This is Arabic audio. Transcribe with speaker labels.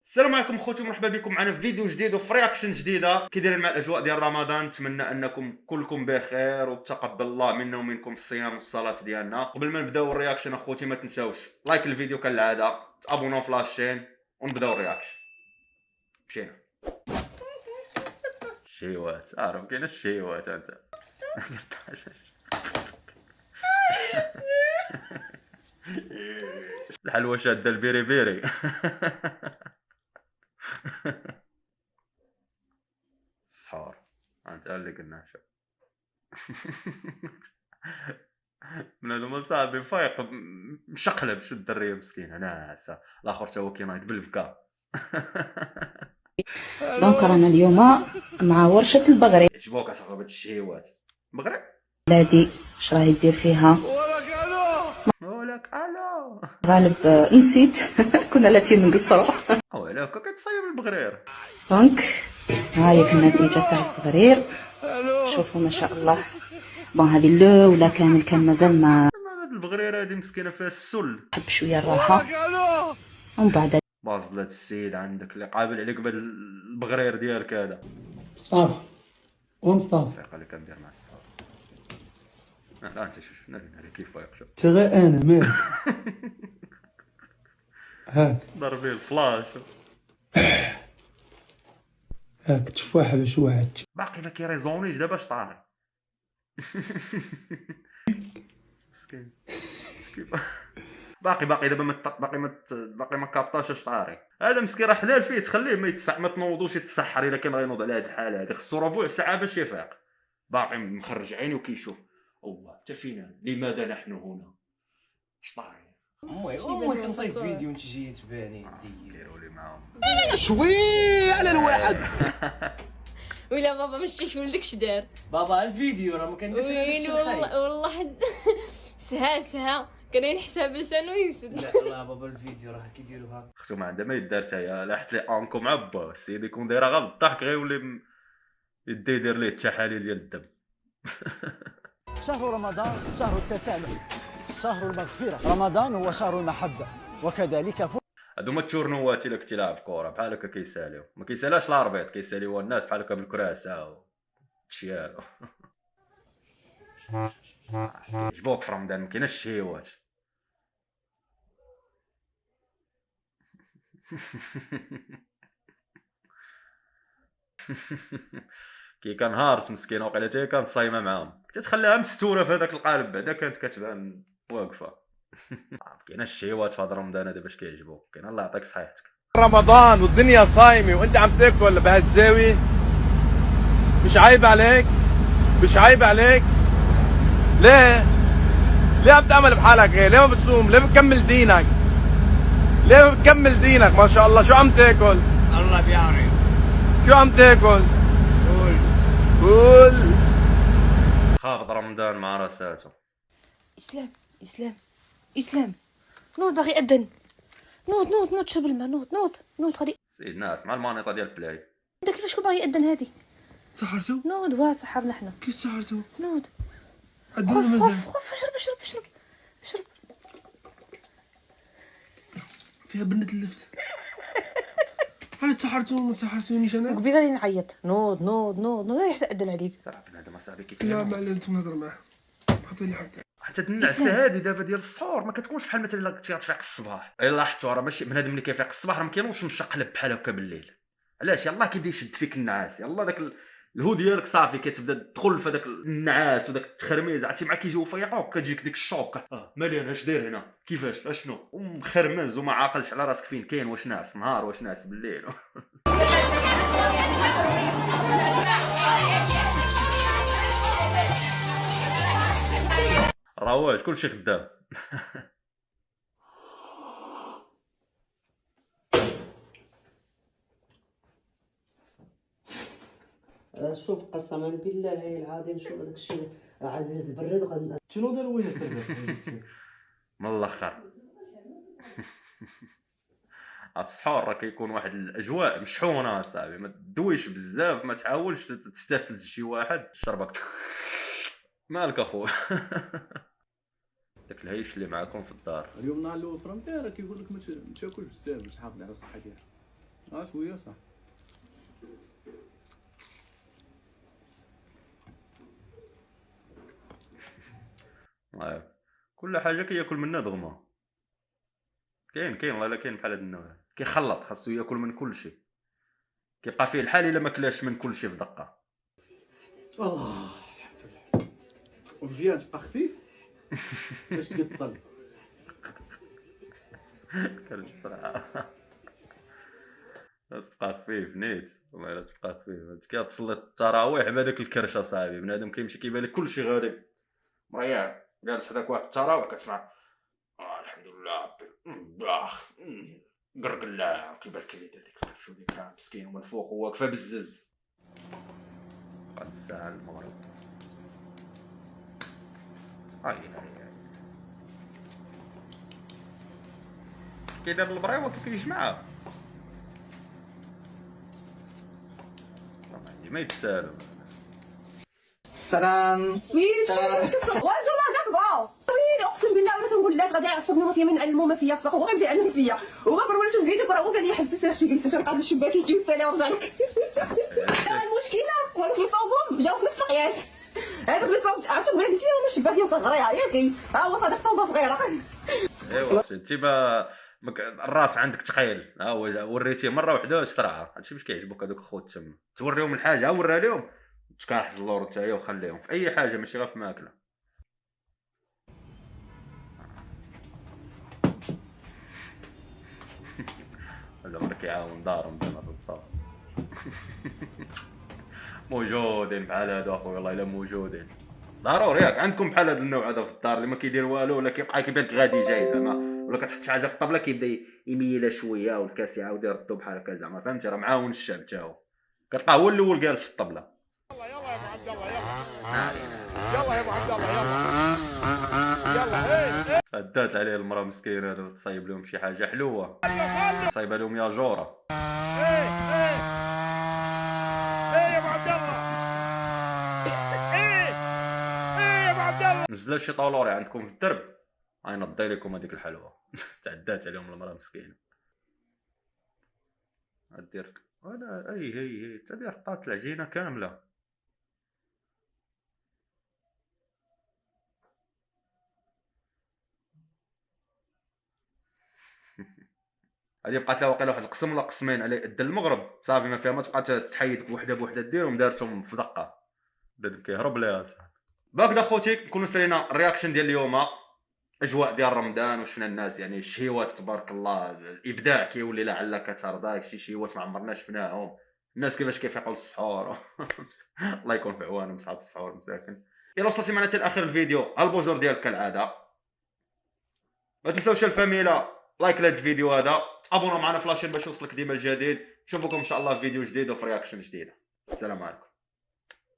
Speaker 1: السلام عليكم خوتي، مرحبا بكم معنا في فيديو جديد وفي رياكشن جديده. كي دايرين مع الاجواء ديال رمضان؟ نتمنى انكم كلكم بخير وتقبل الله منا ومنكم الصيام والصلاه ديالنا. قبل ما نبداو الرياكشن اخوتي ما تنساوش لايك الفيديو كالعاده، تابوناو في لاشين ونبداو الرياكشن. مشينا. شيوات عارف كاين الشيوات انت. الحلوى شاده البيري بيري. السحور انت اللي قلنا شو. بنادم صاحبي فايق مشقلب، شو الدريه مسكينه ناعسه، الاخر تا هو كينايض بالبكا.
Speaker 2: دونك رانا اليوم مع ورشة البغري.
Speaker 1: عجبوك اصاحبي هاد الشهيوات مغرب؟
Speaker 2: بلادي اش راهي دير فيها؟
Speaker 1: ولك الو
Speaker 2: غالب نسيت. كنا لاتين نقصروا.
Speaker 1: ولك كتصايب البغرير.
Speaker 2: دونك هاهي النتيجة تاع البغرير، شوفوا ما شاء الله. بون هذه الاولى كامل كان مازال ما
Speaker 1: هاد البغرير هادي مسكينه فيها السل.
Speaker 2: حب شويه الراحه ومن بعد
Speaker 1: باصلة السيد عندك اللي قابل عليك بهاد البغرير ديالك هذا.
Speaker 3: مصطفى ومصطفى
Speaker 1: الفريقه اللي كندير مع الصحاب. لا انت شوف ناري كيف فايق شوف.
Speaker 3: تغي انا مالك. هاك
Speaker 1: ضربي الفلاش.
Speaker 3: هاك تفاحة باش واحد
Speaker 1: باقي ما كيريزونيش دابا اش طاري. مسكين كيف باقي دابا باقي ما كابطاش اش طاري. هذا مسكين راه حلال فيه تخليه ما تنوضوش يتسحر. الا كان غينوض على هذه الحاله هذه خصو ربع ساعه باش يفيق. باقي مخرج عينه وكيشوف الله حتى فينا، لماذا نحن هنا؟ اش طاري؟
Speaker 4: المهم كنصايب فيديو وانت جاي تباني
Speaker 1: ديروا لي معاهم
Speaker 5: شوي على الواحد.
Speaker 6: ولا بابا مشيش ولدك شدار.
Speaker 4: بابا الفيديو راه ما كنديرش
Speaker 6: وين والله سها كاين حساب لسانو يسد.
Speaker 4: لا بابا الفيديو راه كيديروها
Speaker 1: اختو ما عندها ما يدار حتى هي. لاحت لي انكم عبا السيد يكون دايره غير بالضحك غيولي يدير ليه التحاليل ديال الدم.
Speaker 5: شهر رمضان شهر التسامح، شهر المغفرة. رمضان هو شهر المحبة وكذلك
Speaker 1: هادو هما التورنوات. الا كنتي لاعب كره بحال هكا كيساليو، ما كيسالاش الاربيط، كيساليو الناس بحال هكا بالكراسه و تشيالو. يعجبوك في رمضان ما كايناش الشهيوات. كي كان هارت مسكينه وقيله حتى هي كانت صايمه معاهم، كنت تخليها مستوره في هذاك القالب بعدا كانت كتبان واقفه. كايناش الشهيوات في هذا رمضان هذا باش كيعجبوك. كاين الله يعطيك صحيحتك.
Speaker 7: رمضان والدنيا صايمة وانت عم تاكل بهالزاوية. مش عيب عليك؟ مش عيب عليك؟ ليه عم تعمل بحالك هيك؟ ليه ما بتصوم؟ ليه بتكمل دينك؟ ليه ما بتكمل دينك؟ ما شاء الله شو عم تاكل؟
Speaker 4: الله بيعرف
Speaker 7: شو عم تاكل؟ قول
Speaker 1: خافض رمضان مع راساته.
Speaker 2: اسلام نوض باغي يأذن. نوض شرب الماء. نوض غادي.
Speaker 1: سيد ناس مع المانيطه ديال البلاي.
Speaker 2: انت كيفاش كون باغي يأذن هادي؟
Speaker 3: سحرتو
Speaker 2: نوض واه سحرنا حنا.
Speaker 3: كي سحرتو
Speaker 2: نوض
Speaker 3: عندنا مازال
Speaker 2: خف اشرب.
Speaker 3: فيها بنة اللفت. انا تسحرتو ما تسحرتونيش انا.
Speaker 2: قبيله لي نعيط. نوض لا يحتى أذن عليك.
Speaker 1: ترى بنادم اصاحبي
Speaker 3: لا
Speaker 1: كيكلم
Speaker 3: ما علمت نهضر معاه. عطيني حتى
Speaker 1: حتى النعسه هذه دابا ديال السحور ما كتكونش بحال مثلا الا كنتي غتفيق الصباح. الا لاحظتوا راه ماشي بنادم اللي كيفيق الصباح راه ما كاينوش مشقلب بحال هكا بالليل. علاش؟ يلاه كيبدا يشد فيك النعاس، يلاه داك الهو ديالك صافي كتبدا تدخل في داك النعاس وداك التخرميز. عرفتي مع كيجيو فيقوك كتجيك ديك الشوك. مالي انا اش داير هنا؟ كيفاش؟ اشنو؟ ومخرمز وما عاقلش على راسك فين كاين، واش ناعس نهار واش ناعس بالليل. رواج كلشي خدام.
Speaker 8: شوف قسما بالله العظيم شوف هذاك الشيء عاد نزل برد وغادي
Speaker 4: شنو داروا وين استربس
Speaker 1: من الاخر. السحور راه كيكون واحد الاجواء مشحونه صاحبي. ما تدويش بزاف، ما تحاولش تستفز شي واحد. شربك مالك اخويا. داك الهيش اللي معاكم في الدار.
Speaker 9: اليوم نهار الاول في رمضان راه كيقول لك ما تاكلش بزاف باش تحافظ على الصحه ديالك.
Speaker 5: شويه صح.
Speaker 1: كل حاجه كياكل منها دغما. كاين والله الا كاين بحال هاد النوع كيخلط، خاصو ياكل من كل شيء، كيبقى فيه الحال الا ما كلاش من كل شيء في دقه.
Speaker 3: الله الحمد لله. ومزيان تبقى خفيف باش تصلي.
Speaker 1: كنصراحه تبقى خفيف نيت، والله الا تبقى خفيف. كتصلي التراويح بهذاك الكرش اصاحبي، بنادم كيمشي كيبان لك كلشي غادي مريح، جالس هذاك واحد التراويح كتسمع الحمد لله ربي باخ قرقلا كيبان لك يدير ديك الكرش وديك مسكين ومن فوق هو واقفه بالزز. بعد الساعه المغرب هاي كيدير البريوه كيجمعها ما يتسالم.
Speaker 8: اقسم بالله انا كنقول لا غادي يعصبني ما فيا من علمو ما فيا فسق وغيبدا علم فيا وما قربت الفيديو راه هو قال لي حبس السيرشي جلست تنقاد الشباك يجي عليها ورجع لك. المشكله هذوك اللي صاوبهم جاو في نفس القياس، هذوك اللي صاوبت عرفتوا بغيت نجي وانا الشباك صغيره ياكي ها هو صادق صوبه صغيره.
Speaker 1: ايوا انت الراس عندك ثقيل، ها هو وريتيه مره واحده سرعه. هادشي باش كيعجبوك هذوك الخوت تما، توريهم الحاجه وريها لهم تكاحز اللور نتايا وخليهم في اي حاجه ماشي غير في ماكله. ولا مرة كيعاون دارهم زعما في الدار. موجودين بحال هادو اخويا، والله الا موجودين ضروري. ياك عندكم بحال هذا النوع هذا في الدار اللي ما كيدير والو ولا كيبقى كيبان لك غادي جاي زعما، ولا كتحط شي حاجه في الطبله كيبدا يميلها شويه والكاس يعاود يردو بحال هكا زعما، فهمتي؟ راه معاون الشاب تا هو كتلقاه هو الاول جالس في الطبله.
Speaker 7: يلا يا ابو عبد الله يلا يا ابو عبد الله يلا
Speaker 1: تعدات عليه المراه مسكينه، تصايب لهم شي حاجه حلوه، صايبه لهم يا جوره.
Speaker 7: ايه يا ابو عبد الله ايه يا ابو عبد الله.
Speaker 1: نزل شي طولوري عندكم في الدرب هاي نضي لكم هذيك الحلوه. تعدات عليهم المراه مسكينه. دير انا هي تدير طات العجينه كامله. هادي بقات لها واقيلا واحد القسم ولا قسمين على قد المغرب صافي ما فيها ما تبقى تحيد بوحده بوحده ديرهم، دارتهم في دقه بنادم كيهرب ليها صاحبي. بهكذا خوتي نكونوا سالينا الرياكشن ديال اليوم، اجواء ديال رمضان وشفنا الناس يعني الشهيوات تبارك الله، الابداع كيولي لعلك ترضاك، شي شهيوات ما عمرنا شفناهم، الناس كيفاش كيفيقوا للسحور. الله يكون في عوانهم صحاب السحور مساكن. الى وصلتي معنا حتى لاخر الفيديو البوجور ديالك كالعاده، ما تنساوش الفاميله لايك لهاد الفيديو هذا، تابونوا معنا في لاشين باش يوصلك ديما الجديد. نشوفكم ان شاء الله في فيديو جديد وفي رياكشن جديده. السلام عليكم.